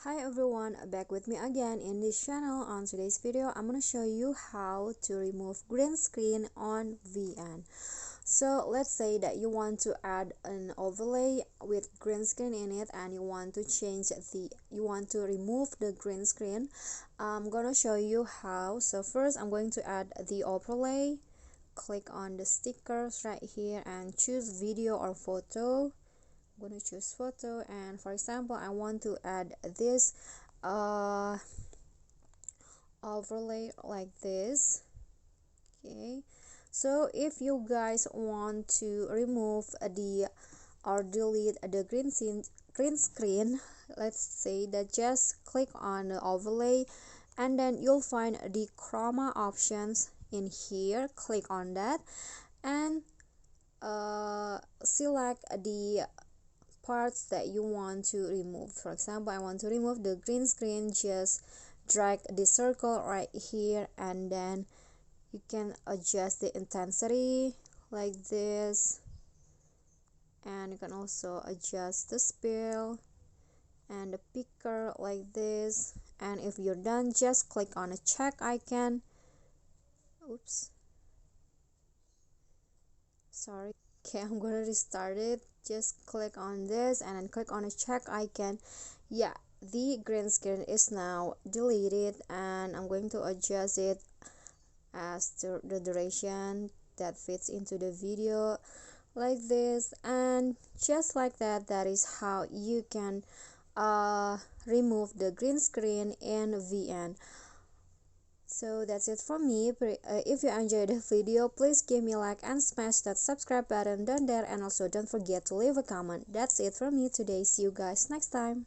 Hi everyone, back with me again in this channel. On today's video, I'm gonna show you how to remove green screen on VN. So let's say that you want to add an overlay with green screen in it and you want to remove the green screen. I'm gonna show you how. So first I'm going to add the overlay. Click on the stickers right here and choose video or photo. I'm going to choose photo, and for example I want to add this overlay like this. Okay, so if you guys want to remove the or delete the green screen, let's say that just click on the overlay and then you'll find the chroma options in here. Click on that and select the parts that you want to remove. For example, I want to remove the green screen. Just drag the circle right here and then you can adjust the intensity like this, and you can also adjust the spill and the picker like this. And if you're done, just click on a check icon. Oops, sorry. Okay, I'm gonna restart it. Just click on this and then click on a check icon. Yeah, the green screen is now deleted, and I'm going to adjust it as to the duration that fits into the video like this. And just like that, that is how you can remove the green screen in VN. So that's it from me. If you enjoyed the video, please give me a like and smash that subscribe button down there, and also don't forget to leave a comment. That's it from me today. See you guys next time.